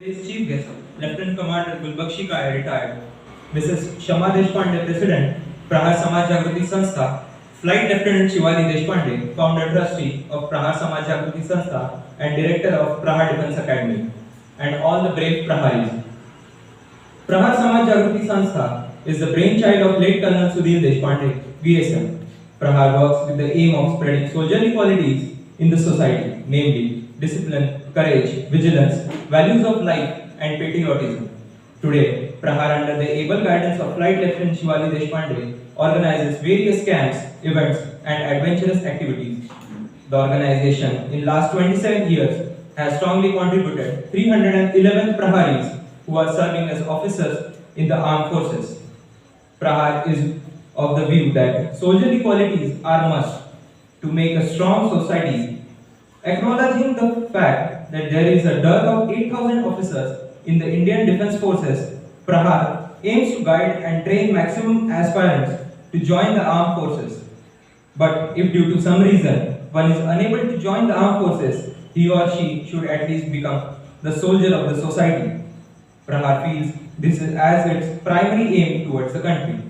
Today's chief guest, Lt Commander Gulbakshi Kale, retired, Mrs. Shiwalee Deshpande, President, Prahar Samaj Jagruti Sanstha, Flight Lt Shiwalee Deshpande, Founder Trustee of Prahar Samaj Jagruti Sanstha and Director of Prahar Defense Academy, and all the brave Praharis. Prahar Samaj Jagruti Sanstha is the brainchild of late Lt Cdr Deshpande, VSM. Prahar works with the aim of spreading soldierly qualities in the society, namely discipline, courage, vigilance, values of life, and patriotism. Today, Prahar, under the able guidance of Flight Lt Shiwalee Deshpande, organizes various camps, events, and adventurous activities. The organization, in last 27 years, has strongly contributed 311 Praharis who are serving as officers in the armed forces. Prahar is of the view that soldierly qualities are must to make a strong society. Acknowledging the fact that there is a dearth of 8,000 officers in the Indian Defence Forces, Prahar aims to guide and train maximum aspirants to join the armed forces. But if due to some reason one is unable to join the armed forces, he or she should at least become the soldier of the society. Prahar feels this is as its primary aim towards the country.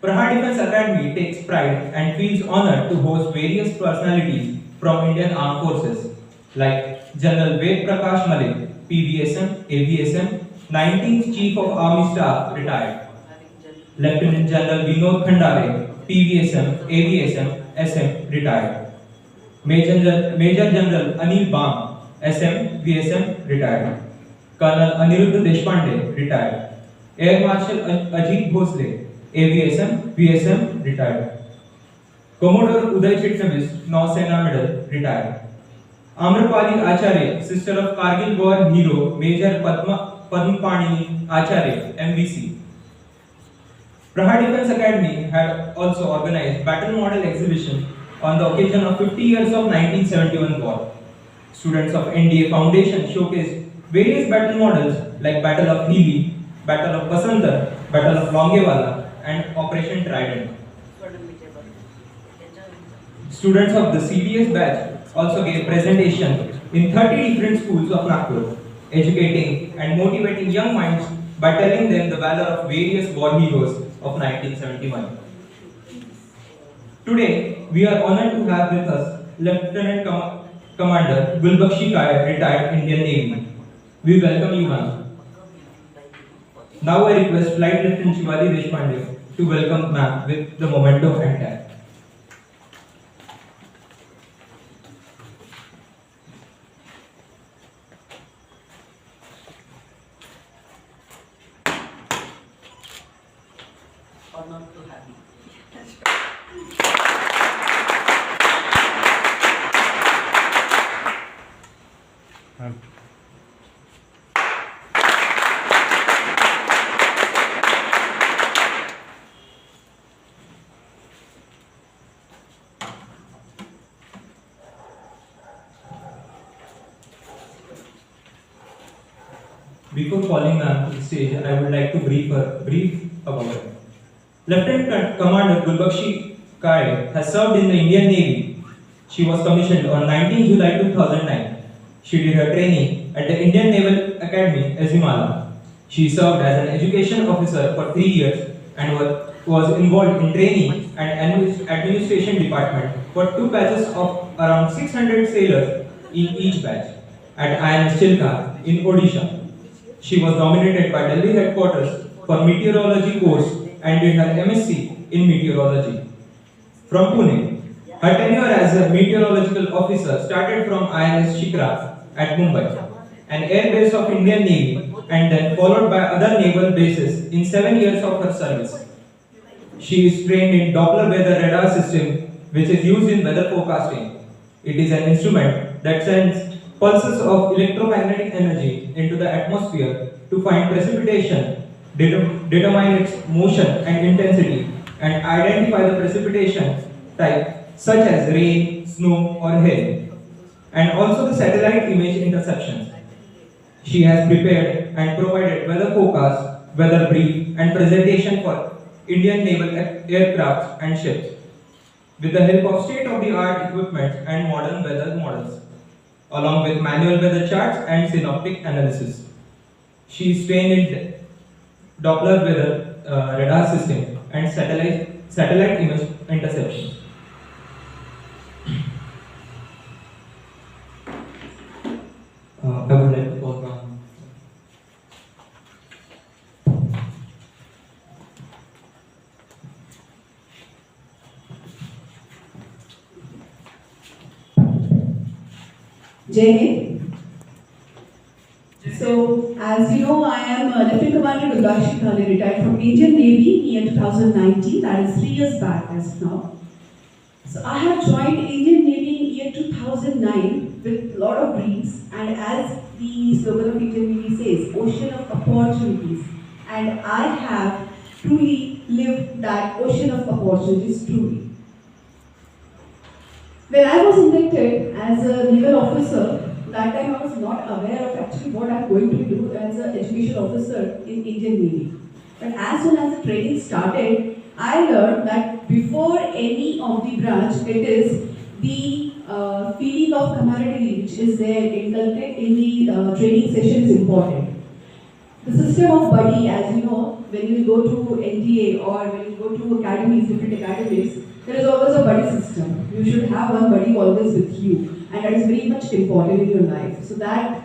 Prahar Defense Academy takes pride and feels honored to host various personalities from Indian Armed Forces like General Ved Prakash Malik, PVSM, AVSM, 19th Chief of Army Staff, retired; Lieutenant General Vinod Khandare, PVSM, AVSM, SM, retired; Major General Anil Bam, SM, VSM, retired; Colonel Aniruddha Deshpande, retired; Air Marshal Ajit Bhosle, AVSM, VSM, retired; Commodore Uday Chitnavis, Nausena Medal, retired; Amrapali Acharya, sister of Kargil War hero Major Padmapani Acharya, MVC. Prahar Defense Academy had also organized battle model exhibition on the occasion of 50 years of 1971 war. Students of NDA Foundation showcased various battle models like Battle of Healy, Battle of Basantar, Battle of Longewala, and Operation Trident. Students of the CDS batch also gave presentation in 30 different schools of Nagpur, educating and motivating young minds by telling them the valor of various war heroes of 1971. Today, we are honored to have with us Lieutenant Commander Gulbakshi Kale, retired Indian Navy. We welcome you, ma'am. Now I request Flight Lt Shiwalee Deshpande to welcome ma'am with the memento and cap. Honored to have you. Before calling ma'am to the stage, I would like to brief about her. Lieutenant Commander Gulbakshi Kale has served in the Indian Navy. She was commissioned on 19 July 2009. She did her training at the Indian Naval Academy, Azimala. She served as an education officer for 3 years and was involved in training and administration department for 2 batches of around 600 sailors in each batch at INS Chilka in Odisha. She was nominated by Delhi headquarters for meteorology course and did her MSc in meteorology from Pune. Her tenure as a meteorological officer started from INS Shikra at Mumbai, an air base of Indian Navy, and then followed by other naval bases in 7 years of her service. She is trained in Doppler weather radar system, which is used in weather forecasting. It is an instrument that sends pulses of electromagnetic energy into the atmosphere to find precipitation, determine its motion and intensity, and identify the precipitation type such as rain, snow, or hail, and also the satellite image interceptions. She has prepared and provided weather forecasts, weather brief, and presentation for Indian naval aircrafts and ships with the help of state-of-the-art equipment and modern weather models. along with manual weather charts and synoptic analysis. She is trained in Doppler weather radar system and satellite image interception. I would like to pause now. Jai Hind. So, as you know, I am Lt Cdr Gulbakshi Kale, retired from Indian Navy in 2019, that is 3 years back as of now. So, I have joined Indian Navy in year 2009 with a lot of dreams, and as the slogan of Indian Navy says, ocean of opportunities, and I have truly lived that ocean of opportunities truly. When I was inducted as a naval officer, that time I was not aware of actually what I'm going to do as an education officer in Indian Navy. But as soon as the training started, I learned that before any of the branch, it is the feeling of camaraderie which is there inculcated in the training session is important. The system of buddy, as you know, when you go to NDA or when you go to academies, different academies, there is always a buddy system. You should have one buddy always with you, and that is very much important in your life. So that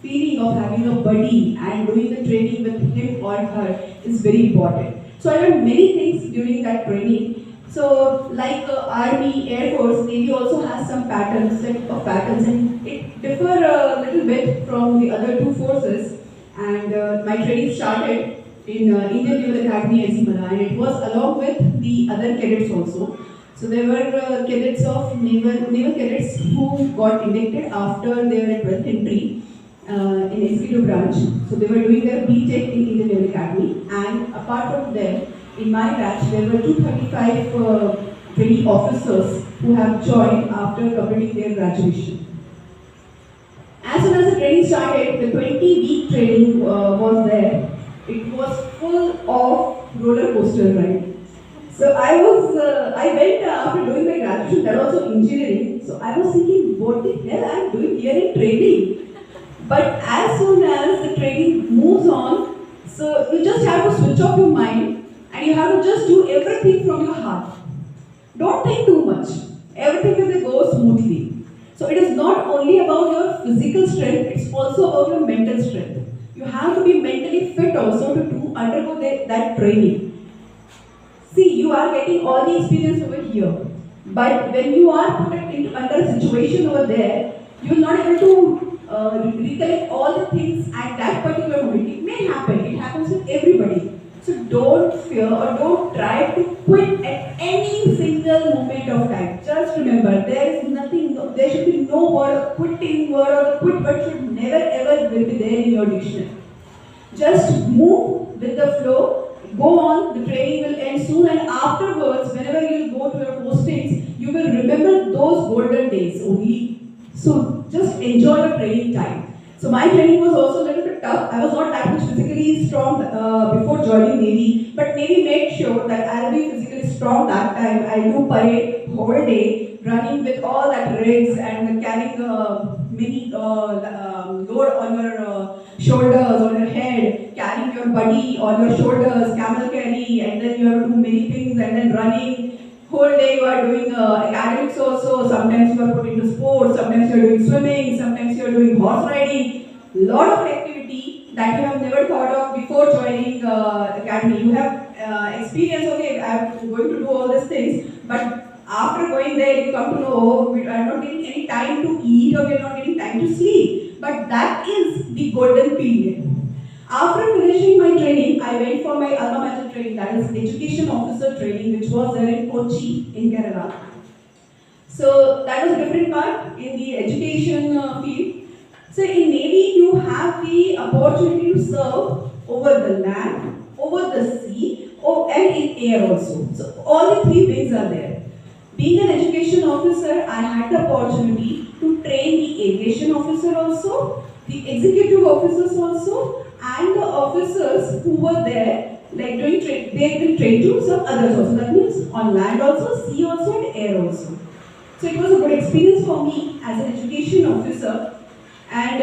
feeling of having a buddy and doing the training with him or her is very important. So I learned many things during that training. So like Army, Air Force, Navy also has some patterns, set of patterns, and it differ a little bit from the other two forces. And my training started in Indian Naval Academy, and it was along with the other cadets also. So there were cadets of naval cadets who got inducted after their 12th entry in executive branch. So they were doing their B.Tech in Indian Naval Academy, and apart from them, in my batch there were 235 trainee officers who have joined after completing their graduation. As soon as the training started, the 20-week training was there. It was full of roller coaster ride. So I went after doing my graduation, that was also engineering. So I was thinking, what the hell I am doing here in training? But as soon as the training moves on, so you just have to switch off your mind and you have to just do everything from your heart. Don't think too much. Everything will go smoothly. So it is not only about your physical strength, it's also about your mental strength. You have to be mentally fit also to undergo that training. See, you are getting all the experience over here, but when you are put under a situation over there, you will not able to recollect all the things at that particular moment. It may happen, it happens with everybody. So don't fear or don't try to quit at any single moment of time. Just remember, there is nothing, there should be no word of quitting word, or the quit word should never ever will be there in your dictionary. Just move with the flow, go on, the training will end soon, and afterwards, whenever you will go to your postings, you will remember those golden days only. So just enjoy the training time. So my training was also a little bit tough. I was not that much physically strong before joining Navy, but Navy made sure that I'll be physically strong that time. I do parade whole day, running with all that rigs and carrying many load on your shoulders, on your head, carrying your body on your shoulders, camel carry, and then you have to do many things, and then running. Whole day you are doing academics also, sometimes you are put into sports, sometimes you are doing swimming, sometimes you are doing horse riding. Lot of activity that you have never thought of before joining academy. You have experience, okay, I am going to do all these things, but after going there you come to know, oh, we are not getting any time to eat or we are not getting time to sleep. But that is the golden period. After finishing my training, I went for my alma mater training, that is education officer training, which was there in Kochi in Kerala. So that was a different part in the education field. So in Navy, you have the opportunity to serve over the land, over the sea, and in air also. So all the three things are there. Being an education officer, I had the opportunity to train the aviation officer also, the executive officers also, and the officers who were there, like doing they will train to some others also. That means on land also, sea also, and air also. So it was a good experience for me as an education officer. And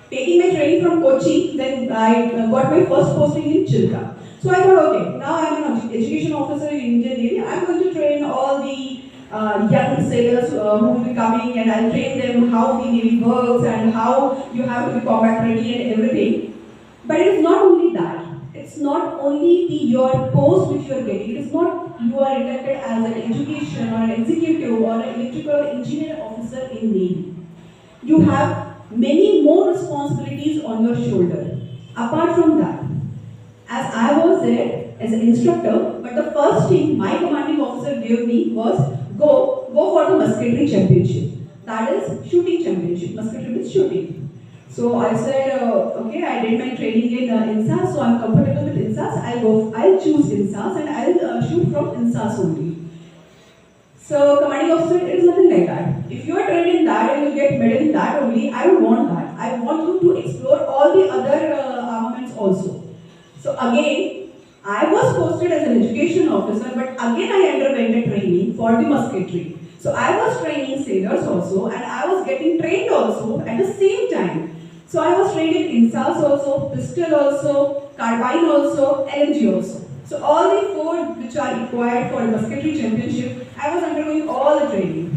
taking my training from Kochi, then I got my first posting in Chilka. So I thought, okay, now I'm an education officer in Indian Navy. I'm going to train all the young sailors who will be coming, and I'll train them how the Navy works and how you have to be combat ready and everything. But it is not only that. It's not only your post which you are getting. It is not you are elected as an education or an executive or an electrical engineer officer in Navy. You have many more responsibilities on your shoulder. Apart from that, as I was there as an instructor, but the first thing my commanding officer gave me was go for the musketry championship. That is shooting championship. Musketry is shooting. So I said, okay, I did my training in INSAS, so I'm comfortable with INSAS. I'll choose INSAS and I'll shoot from INSAS only. So commanding officer, it is nothing like that. If you are trained in that and you get medal in that only, I don't want that. I want you to explore all the other armaments also. So again, I was posted as an education officer, but again I underwent a training for the musketry. So I was training sailors also, and I was getting trained also at the same time. So I was trained in INSAS also, pistol also, carbine also, LMG also. So all the four which are required for a musketry championship, I was undergoing all the training.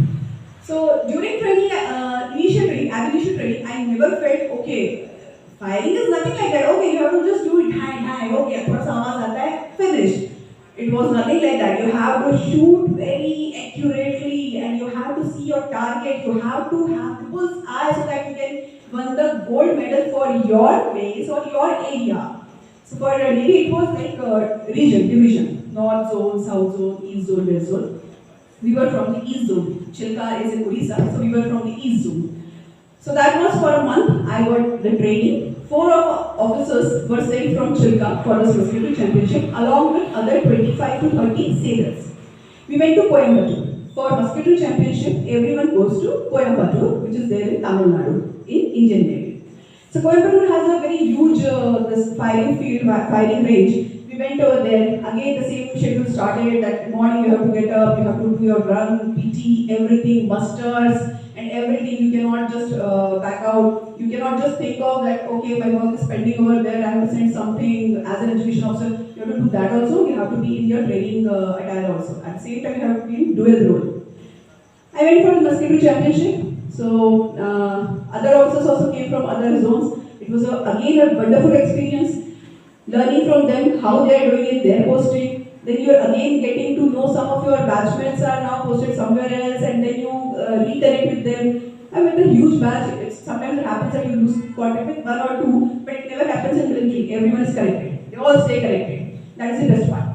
So during training, initial training, I never felt, okay, firing is nothing like that. Okay, you have to just do it, high, okay, thoda sa awaaz aata hai, finish. It was nothing like that. You have to shoot very accurately and you have to see your target. You have to have the bull's eye so that you can win the gold medal for your base or your area. So for Navy, it was like division, north zone, south zone, east zone, west zone. We were from the east zone. Chilka is in Odisha, so we were from the east zone. So that was for a month. I got the training. 4 of officers were sent from Chilka for the musketry championship, along with other 25 to 30 sailors. We went to Coimbatore for musketry championship. Everyone goes to Coimbatore, which is there in Tamil Nadu, in Indian Navy. So Coimbatore has a very huge this firing field, firing range. We went over there. Again, the same schedule started. That morning you have to get up, you have to do your run, PT, everything, musters, and everything. You cannot just back out. You cannot just think of that, okay, my work is pending over there, I have to send something as an education officer. You have to do that also. You have to be in your training attire also. At the same time, you have to be in dual role. I went for the musketry championship. So other officers also came from other zones. It was again a wonderful experience. Learning from them how they are doing in their posting. Then you are again getting to know some of your batchmates are now posted somewhere else, and then you reconnect with them. And with a huge batch, sometimes it happens that you lose contact with 1 or 2, but it never happens in military. Everyone is connected. They all stay connected. That is the best part.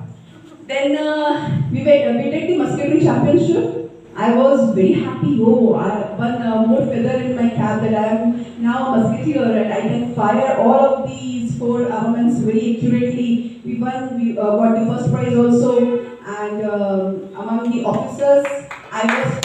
Then we did the musketry championship. I was very happy. Oh, I won more feather in my cap that I am now a musketeer and I can fire all of these 4 armaments very accurately. We got the first prize also, and among the officers, I was.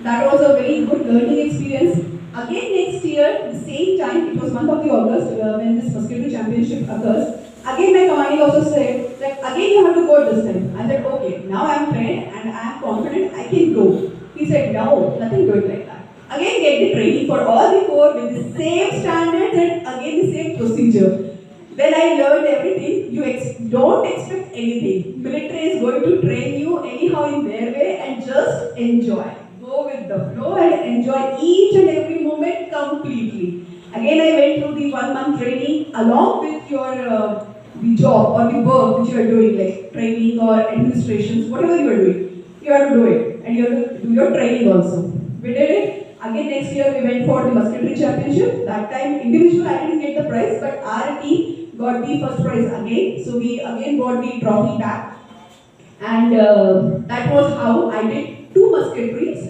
That was a very good learning experience. Again, next year, the same time, it was month of the August when this musketry championship occurs. Again, my commanding officer said that again you have to go this time. I said, okay, now I am trained and I am confident I can go. He said, no, nothing good like that. Again, get the training for all the 4 with the same standards and again the same procedure. When I learned everything, you don't expect anything. Military is going to train you anyhow in their way and just enjoy. Go with the flow and enjoy each and every moment completely. Again, I went through the 1-month training along with your the job or the work which you are doing, like training or administrations, whatever you are doing. You have to do it, and you have to do your training also. We did it. Again, next year we went for the musketry championship. That time, individual I didn't get the prize, but our team got the first prize again. So we again got the trophy back, and that was how I did 2 musketries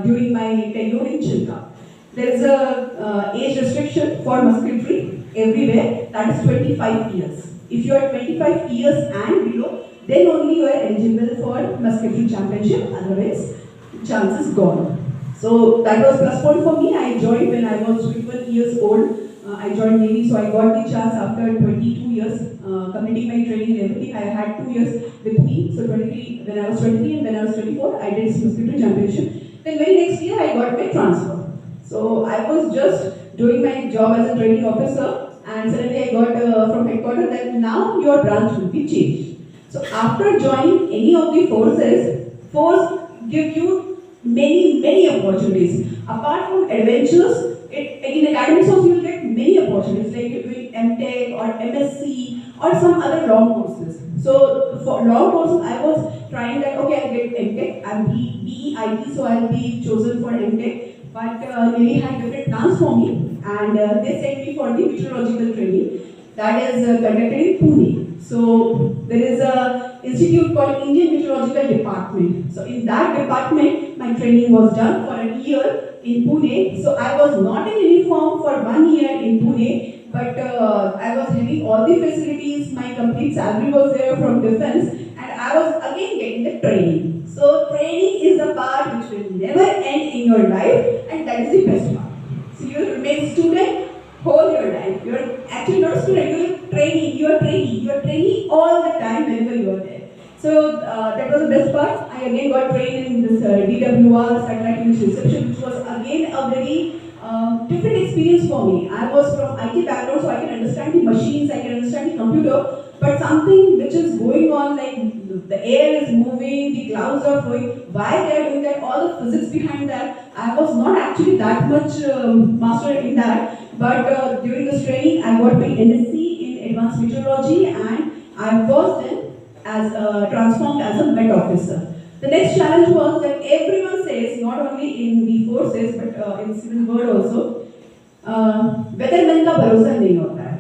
during my tenure in Chilka. There is a age restriction for musketry everywhere, that is 25 years. If you are 25 years and below, then only you are eligible for musketry championship, otherwise chance is gone. So that was plus point for me. I joined when I was 21 years old I joined Navy, so I got the chance after 22 years, completing my training and everything. I had 2 years with me, so 23, when I was 23 and when I was 24, I did Mosquito Championship. Then very next year, I got my transfer. So I was just doing my job as a training officer, and suddenly I got from headquarters that now your branch will be changed. So after joining any of the forces, force give you many opportunities. Apart from adventures, in academics also you will get many opportunities like you're doing MTech or MSc or some other long courses. So for long courses, I was trying that okay, I'll get MTech. I'm BEIT, so I'll be chosen for MTech. But they had different plans for me, and they sent me for the meteorological training that is conducted in Pune. So there is a institute called Indian Meteorological Department. So in that department, my training was done for a year in Pune. So I was not in uniform for 1 year in Pune, but I was having all the facilities. My complete salary was there from defense, and I was again getting the training. So training is the part which will never end in your life, and that is the best part. So you will remain student whole your life. You are actually not a student, you are training. You are training all the time whenever you are there. So that was the best part. I again got trained in this DWR satellite image reception, which was again a very different experience for me. I was from IT background, so I can understand the machines, I can understand the computer, but something which is going on, like the air is moving, the clouds are flowing, why they are doing that, all the physics behind that, I was not actually that much master in that. But during this training, I got my NSc in Advanced Meteorology, and I was then transformed as a Met Officer. The next challenge was that everyone says, not only in the forces but in civil world also, weatherman का भरोसा नहीं होता है.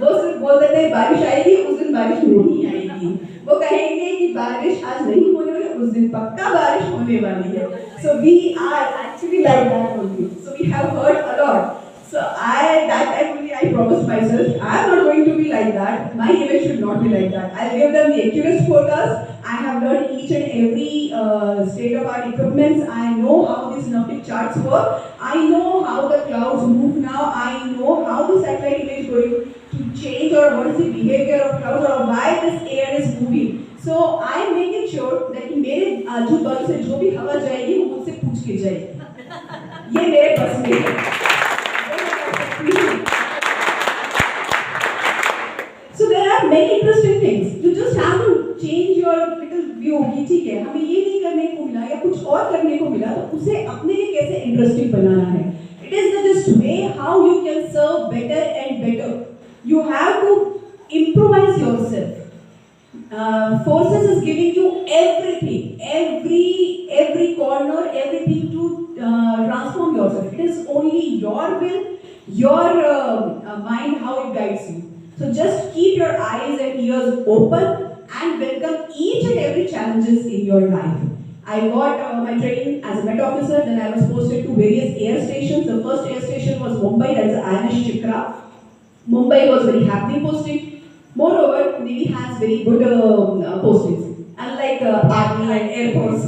वो सिर्फ बोल देते हैं बारिश आएगी, उस दिन बारिश नहीं आएगी. वो कहेंगे कि बारिश आज नहीं होने वाली, उस दिन पक्का बारिश होने वाली है. So we are actually like that only. So we have heard a lot. So that time only I promised myself, I am not going to be like that. My image should not be like that. I'll give them the accurate forecast. I have learned each and every state-of-art equipments. I know how these synoptic charts work. I know how the clouds move now. I know how the satellite image is going to change, or what is the behavior of clouds, or why this air is moving. So I am making sure that मेरे आजू बाजू से जो भी हवा जाएगी वो मुझसे पूछ के जाएगी. ये मेरे बस में है. So there are many interesting things. You just have to change your little view कि ठीक है, हमें ये नहीं करने को मिला या कुछ और करने को मिला, तो उसे अपने लिए कैसे इंटरेस्टिंग बनाना है. It is the just way how you can serve better and better. You have to improvise yourself. Forces is giving you everything, every corner, everything to transform yourself. It is only your will, your mind, how it guides you. So just keep your eyes and ears open and welcome each and every challenges in your life. I got my training as a Met Officer, then I was posted to various air stations. The first air station was Mumbai, that is INS Chikra. Mumbai was very happening posting. Moreover, Navy has very good postings, unlike Army and Air Force.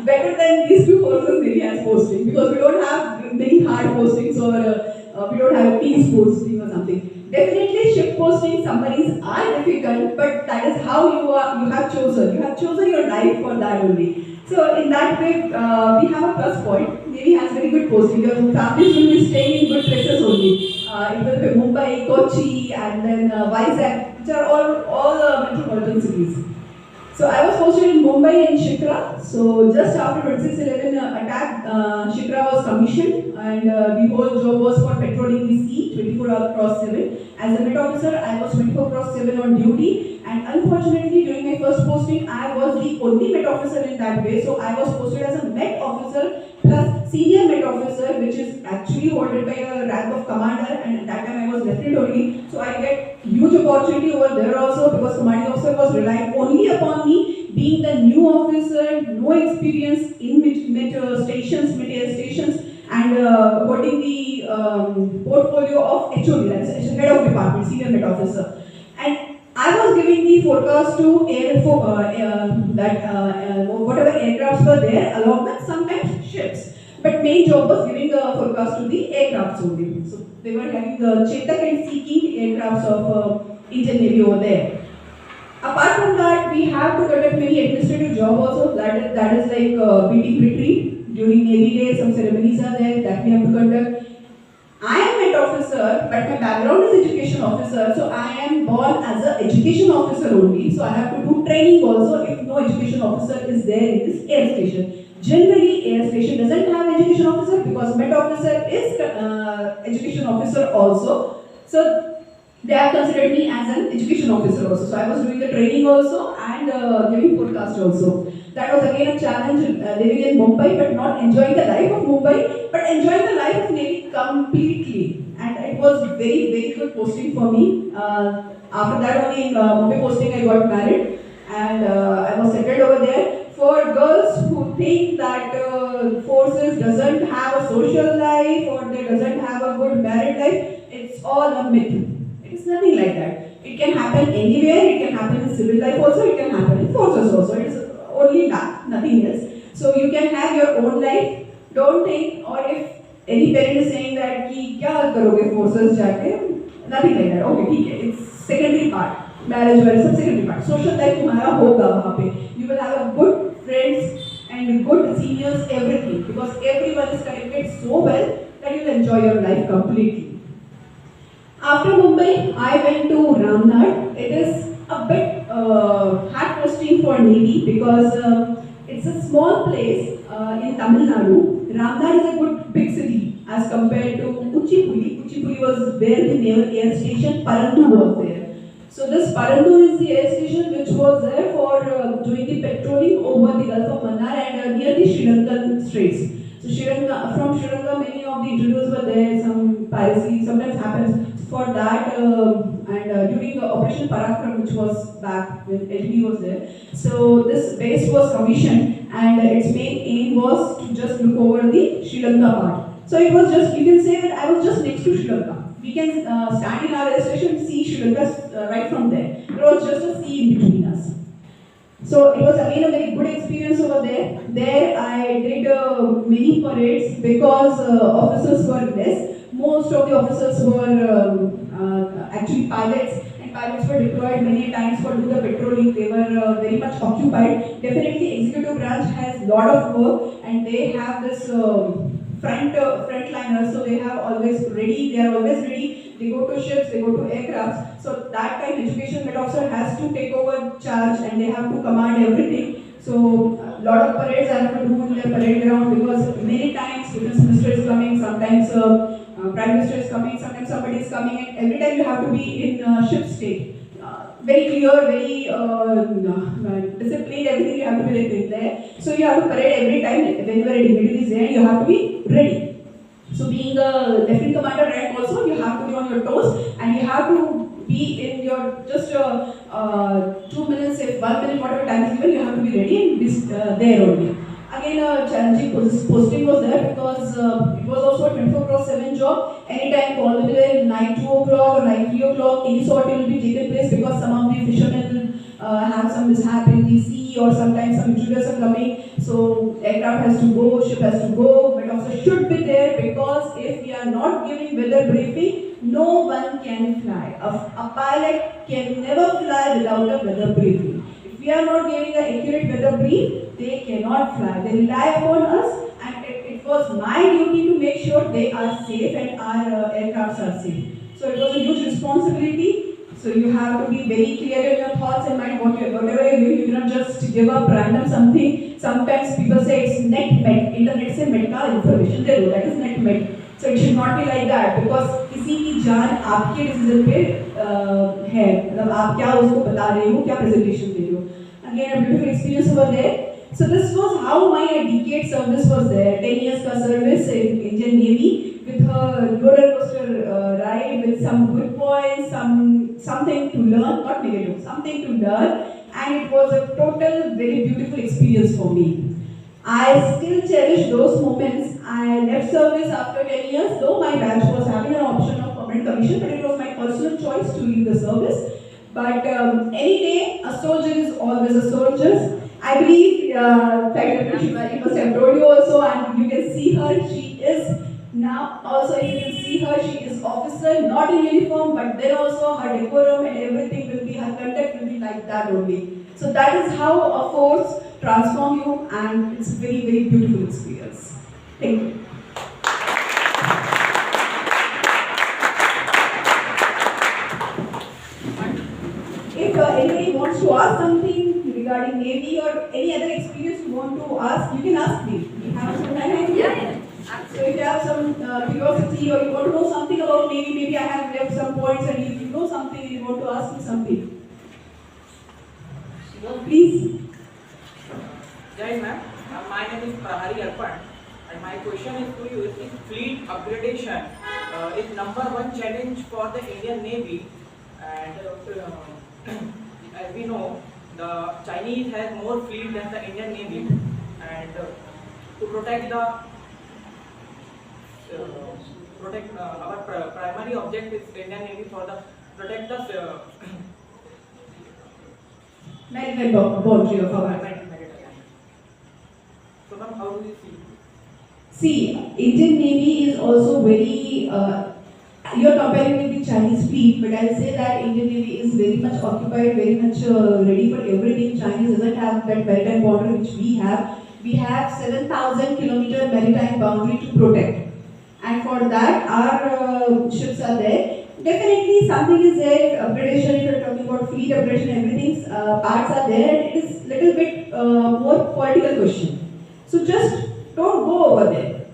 Better than these two forces, Navy has posting, because we don't have many hard postings, or we don't have a peace posting or something. Definitely ship posting, submarines are difficult, but that is how you have chosen. You have chosen your life for that only. So in that way, we have a plus point. Navy has very good posting. Your families will be staying in good places only. It will be Mumbai, Kochi, and then Vizag, which are all metropolitan cities. So I was posted in Mumbai and Shikra. So just after 26/11 attack, Shikra was commissioned, and the whole job was for patrolling the sea 24/7. As a Met Officer, I was 24/7 on duty, and unfortunately during my first posting, I was the only Met Officer in that way. So I was posted as a Met Officer plus Senior Met Officer, which is actually holded by a rank of Commander, and at that time I was Lieutenant only. So I get huge opportunity over there also, because Commanding Officer was relying only upon me, being the new officer, no experience in mid air stations, and holding the portfolio of HOD, that is Head of Department, Senior Met Officer. And I was giving the forecast to whatever aircrafts were there, along with sometimes ships. But main job was giving a forecast to the aircrafts only. So they were having the Chetak and Seeking aircrafts of Indian Navy over there. Apart from that, we have to conduct many administrative jobs also. That is like meeting retreat during Navy Day. Some ceremonies are there that we have to conduct. I am Met officer, but my background is education officer. So I am born as an education officer only. So I have to do training also if no education officer is there in this air station. Generally, air station doesn't have education officer because Met officer is education officer also. So they have considered me as an education officer also. So I was doing the training also and giving forecast also. That was again a challenge living in Mumbai but not enjoying the life of Mumbai but enjoying the life of Navy completely. And it was very good posting for me. After that only in Mumbai posting I got married and I was settled over there. For girls who think that forces doesn't have a social life or they doesn't have a good married life, it's all a myth. It is nothing like that. It can happen anywhere, it can happen in civil life also, it can happen in forces also. It is only that, nothing else. So you can have your own life. Don't think, or if any parent is saying that ki kya karoge forces jaake, nothing like that. Okay, ठीक है. It's secondary part. Marriage wise, सब secondary part. Social life तुम्हारा होगा वहाँ पे. You will have a good friends and good seniors, everything, because everyone is connected so well that you will enjoy your life completely. After Mumbai, I went to Ramnad. It is a bit hard posting for Navy because it's a small place in Tamil Nadu. Ramnad is a good big city as compared to Uchipuli. Uchipuli was where the naval air station Parandu was there. So this Parandu is the air station which was there for doing the patrolling over the Gulf of Mannar and near the Sri Lankan Straits. So from Sri Lanka, many of the intruders were there. Some piracy sometimes happens. For that and during the Operation Parakram, which was back when Retd was there, so this base was commissioned and its main aim was to just look over the Sri Lanka part. So it was just, you can say that I was just next to Sri Lanka. We can stand in our station and see Sri Lanka right from there. It was just a sea in between us. So it was again a very good experience over there. There I did many parades because officers were less. Most of the officers were actually pilots, and pilots were deployed many times for do the patrolling. They were very much occupied. Definitely, executive branch has lot of work, and they have this frontliners. So they have always ready. They are always ready. They go to ships. They go to aircrafts. So that time, education head officer has to take over charge, and they have to command everything. So a lot of parades I have to do in the parade ground because many times defense minister is coming. Sometimes Prime Minister is coming, sometimes somebody is coming, and every time you have to be in ship state. Very clear, very disciplined, everything you have to be like there. So you have to parade every time, whenever a dignity is there, you have to be ready. So being a lieutenant commander rank also, you have to be on your toes and you have to be in your just 2 minutes, if 1 minute, whatever time is given, you have to be ready and be there only. Again, a challenging posting was there because it was also a 24/7 job. Anytime call will be there, night 2 o'clock or night 3 o'clock, any sort will be taken place because some of the fishermen have some mishap in the sea or sometimes some intruders are coming. So aircraft has to go, ship has to go, but officer should be there because if we are not giving weather briefing, no one can fly. A pilot can never fly without a weather briefing. If we are not giving an accurate weather brief, they cannot fly. They rely upon us, and it was my duty to make sure they are safe and our aircrafts are safe. So it was a huge responsibility. So you have to be very clear in your thoughts and mind whatever you're doing. You cannot just give up random something. Sometimes people say it's net met. Internet से met का information दे दो. That is net met. So it should not be like that because किसी की जान आपके decision पे है. मतलब आप क्या उसको बता रहे हो, क्या presentation दे रहे हो. Again, a beautiful experience over there. So this was how my decade service was there. 10 years ka service in Indian Navy with a roller coaster ride with some good points, something to learn, not negative, something to learn, and it was a total very beautiful experience for me. I still cherish those moments. I left service after 10 years, though my batch was having an option of permanent commission, but it was my personal choice to leave the service. But any day, a soldier is always a soldier. I believe Flt Lt Shiwalee must have told you also, and you can see her also if you can see her, she is officer, not in uniform, but then also her decorum and everything will be, her conduct will be like that only. So that is how a force transform you, and it's a very, very beautiful experience. Thank you. If anybody wants to ask something regarding Navy or any other experience you want to ask, you can ask me. We have some time. Yeah. So if you have some curiosity or you want to know something about Navy, maybe I have left some points, and if you know something and you want to ask me something. Please. Jai ma'am, my name is Prahar Cap, and my question is to you: is fleet upgradation is number one challenge for the Indian Navy? And as we know, the Chinese has more fleet than the Indian Navy, and to protect the our primary object is Indian Navy for the protect the Maritime boundary of our. maritime. So ma'am, how do you see? See, Indian Navy is also very. You are comparing with the Chinese fleet, but I will say that Indian Navy is very much occupied, very much ready for everything. Chinese doesn't have that maritime boundary which we have. We have 7,000 kilometer maritime boundary to protect, and for that our ships are there. Definitely something is there. Upgradation, if you are talking about fleet upgradation, everything parts are there. It is little bit more political question. So just don't go over there.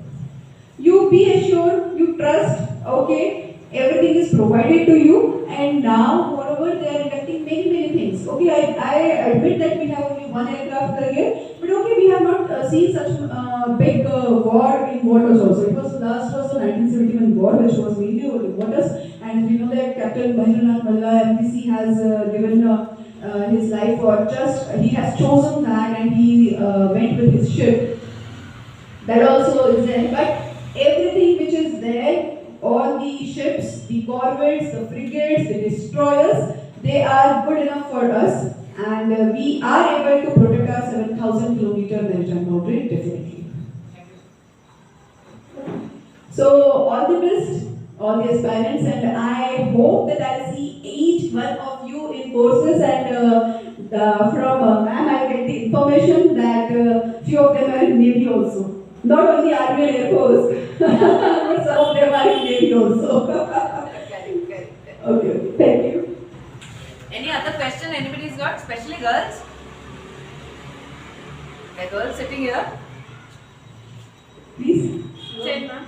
You be assured, you trust. Okay, everything is provided to you, and now moreover they are inducting many things. Okay, I admit that we have only one aircraft per year, but okay, we have not seen such big war in waters also. It was last was the 1971 war, which was mainly over the waters, and we know that Captain Mahendranath Malla MPC has given his life for just, he has chosen that, and he went with his ship. That also is there, but everything which is there, all the ships, the corvettes, the frigates, the destroyers, they are good enough for us, and we are able to protect our 7,000 kilometer maritime boundary, definitely. So all the best, all the aspirants, and I hope that I'll see each one of you in courses, and from ma'am I'll get the information that few of them are in Navy also. Not only Army and Air Force, but some of them are in Navy also. Correct. Okay, thank you. Any other question anybody's got, especially girls? The girls sitting here. Please. Said ma'am,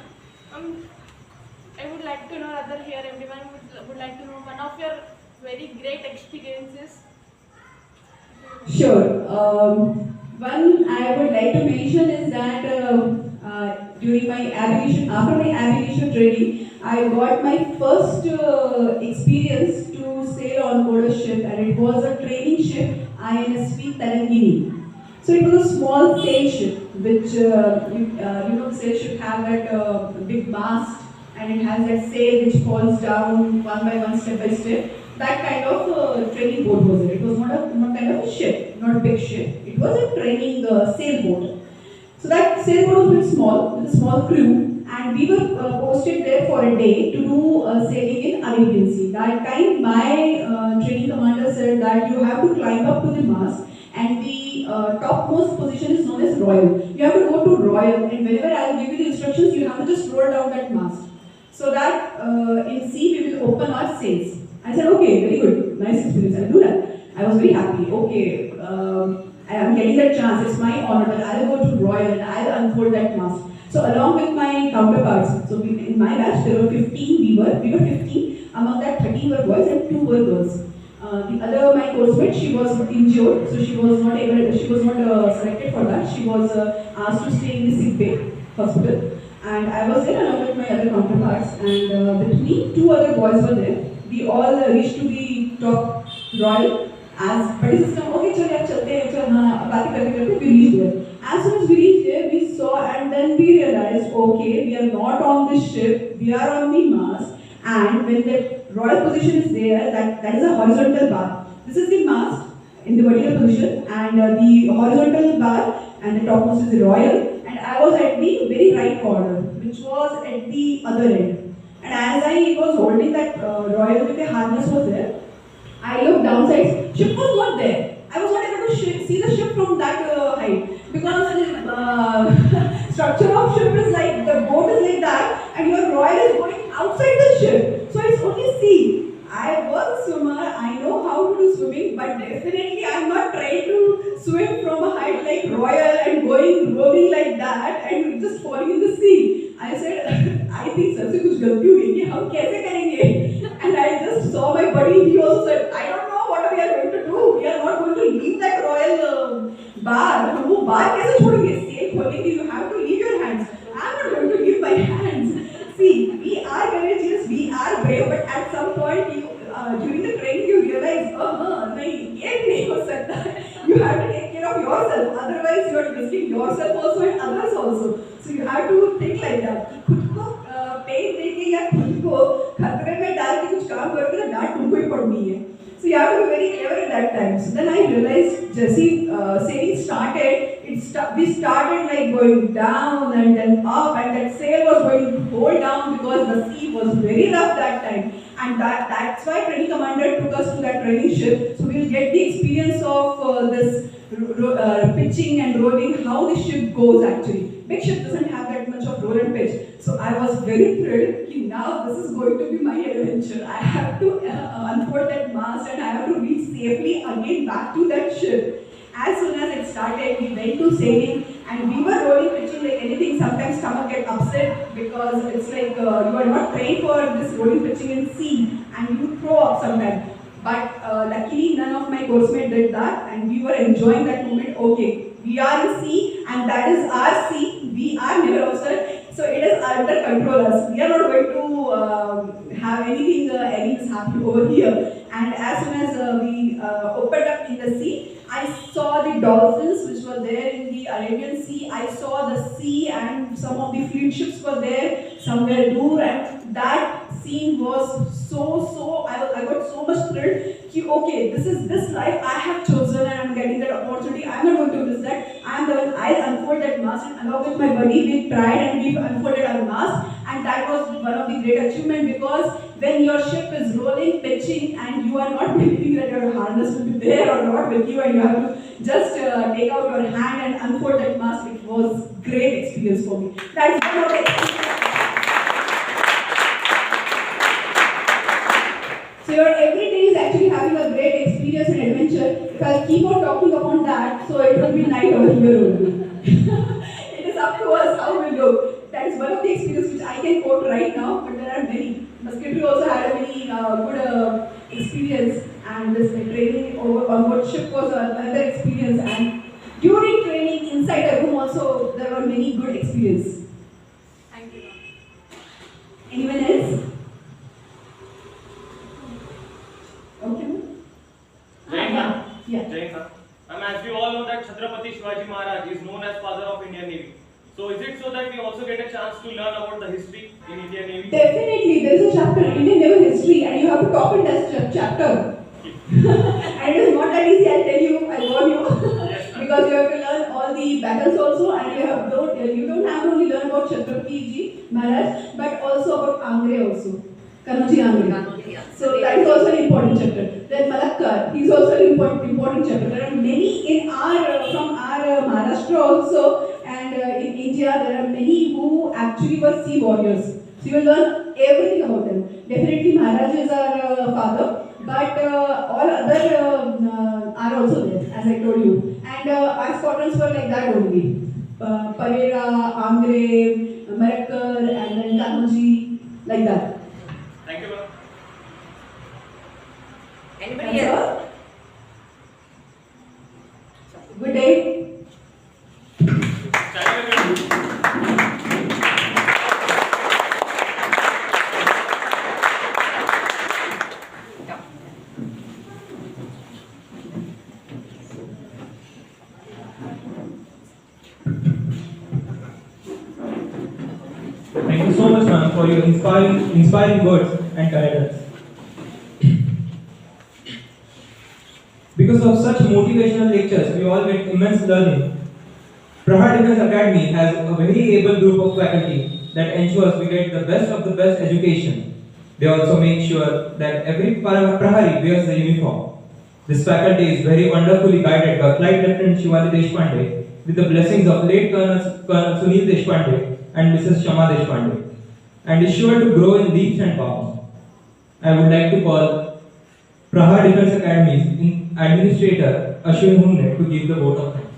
I would like to know, rather here everyone would like to know one of your very great experiences. Sure. One I would like to mention is that during my aviation, after my aviation training, I got my first experience to sail on board a ship, and it was a training ship, INSV Telangini. So it was a small sail ship, which you know the sail ship have that big mast, and it has that sail which falls down one by one, step by step. That kind of training boat was it. It was not kind of a ship, not a big ship. It was a training sailboat. So that sailboat was very small, with a small crew, and we were posted there for a day to do sailing in Arabian Sea. That time, my training commander said that you have to climb up to the mast, and the topmost position is known as royal. You have to go to royal, and whenever I will give you the instructions, you have to just roll down that mast, so that in sea we will open our sails. I said, okay, very good, nice experience, I'll do that. I was very happy, okay, I am getting that chance, it's my honor that I'll go to Royal and I'll unfold that mast. So along with my counterparts, so in my batch there were 15, we were 15, among that 13 were boys and 2 were girls. The other, my coursemate, she was injured, so she was not selected for that. She was asked to stay in the sick bay hospital, and I was there along with my other counterparts, and with me, 2 other boys were there. We all reached to the top royal as buddy system. Okay, chal yaar chalte hain, chal haan, baat karte we reached there. As soon as we reached there, we saw, and then we realized, okay, we are not on the ship, we are on the mast, and when the royal position is there, that is a horizontal bar. This is the mast in the vertical position, and the horizontal bar, and the topmost is the royal. And I was at the very right corner, which was at the other end. And as I was holding that royal with the harness was there, I looked downside, ship was not there. I was not able to see the ship from that height because the structure of ship is like, the boat is like that and your royal is going outside the ship. So it's only sea. I was a swimmer, I know how to do swimming, but definitely I am not trying to swim from a height like royal and roaming like that and just falling in the sea. I said, I think सबसे कुछ गलती हुई है, हम कैसे करेंगे? And I just saw my buddy, he also said, I don't know what we are going to do. We are not going to leave that royal bar. हम वो bar कैसे छोड़ेंगे? Sail खोलेंगे, you have to leave your hands. I am not going to leave my hands. See, we are courageous, we are brave, but at some point during the training you realize, नहीं, ये नहीं हो सकता. You have to take care of yourself, otherwise you are risking yourself also and others also. So you have to think like that. कि खुद को pen देके या खुद को खतरे में डाल के कुछ काम करोगे तो डांट तुमको ही पड़नी है. So you have to be very clever at that time. So then I realized, Jesse, sailing started. We started like going down and then up, and that sail was going whole down because the sea was very rough that time. And that's why training commander took us to that training ship. So we will get the experience of this pitching and rolling, how the ship goes actually. Big ship doesn't have that much of roll and pitch. So I was very thrilled that now this is going to be my adventure. I have to unfold that mast and I have to reach safely again back to that ship. As soon as it started, we went to sailing and we were rolling, pitching like anything. Sometimes stomach get upset because it's like you are not trained for this rolling, pitching in sea and you throw up sometimes. But luckily none of my coursemates did that and we were enjoying that moment. Okay, we are in sea and that is our sea. We are naval officer, so it is under control us. We are not going to have anything happen over here. And as soon as we opened up in the sea, I saw the dolphins which were there in the Arabian Sea. I saw the sea and some of the fleet ships were there somewhere doored, and that scene was I got so much thrilled. Okay, this life I have chosen and I'm getting that opportunity. I'm not going to miss that. I'm the one. I'll unfold that mast, and along with my buddy we tried and we unfolded our mast, and that was one of the great achievement because when your ship is rolling, pitching, and you are not believing that your harness will be there or not with you, and you have to just take out your hand and unfold that mast, it was great experience for me. That's one of the So your every day is actually having a great experience and adventure. If I keep on talking about that, so it will be night over here only. It is up to us how we look. That is one of the experiences which I can quote right now, but there are many. Musketeer also had a very good experience, and this training on board ship was another experience. And during training inside the room also, there were many good experiences. Thank you. Anyone else? Okay. Yeah. As we all know that Chhatrapati Shivaji Maharaj is known as father of Indian Navy. So is it so that we also get a chance to learn about the history in Indian Navy? Definitely, there is a chapter Indian Naval History, and you have to talk in that chapter. And it is not that easy. I'll tell you. I warn you, Yes, because you have to learn all the battles also, and you don't have to only learn about Chhatrapati Ji Maharaj, but also about Angre also. Kanauji Angre. So that is also an important chapter. Then Malakkar, he is also an important chapter. There are many in from our Maharashtra also, and in India there are many who actually were sea warriors. So you will learn everything about them. Definitely Maharaj is our father, but all other are also there, as I told you. And our squadrons were like that only. Parera, Angre, Malakkar, and then Kanauji, like that. Thank you, ma'am. Anybody else? Good day. Thank you so much, ma'am, for your inspiring words and guidance. Because of such motivational lectures, we all get immense learning. Prahar Defense Academy has a very able group of faculty that ensures we get the best of the best education. They also make sure that every Prahari wears the uniform. This faculty is very wonderfully guided by Flight Lt Shiwalee Deshpande with the blessings of late Colonel Sunil Deshpande and Mrs. Shama Deshpande, and is sure to grow in leaps and bounds. I would like to call Prahar Defense Academy's Administrator Ashwin Humne to give the vote of thanks.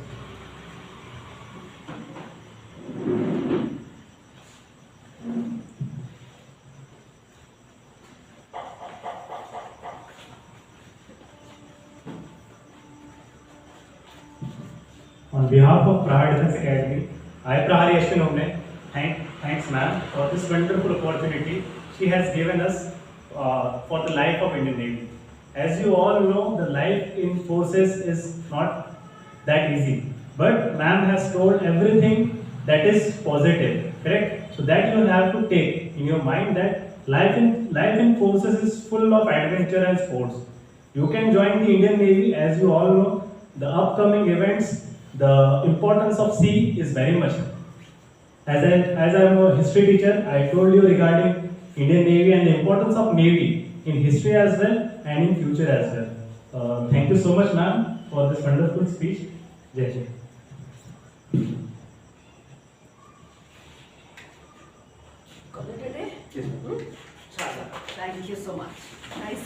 On behalf of Prahar Defense Academy, I, Prahari Ashwin Humne, thanks ma'am for this wonderful opportunity she has given us for the life of Indian Navy. As you all know, the life in forces is not that easy. But ma'am has told everything that is positive, correct? So that you have to take in your mind that life in forces is full of adventure and sports. You can join the Indian Navy. As you all know, the upcoming events, the importance of sea is very much. As I am a history teacher, I told you regarding Indian Navy and the importance of Navy in history as well and in future as well. Thank you so much, ma'am, for this wonderful speech. Jai Hind. Call it a day? Yes. Thank you so much. Nice.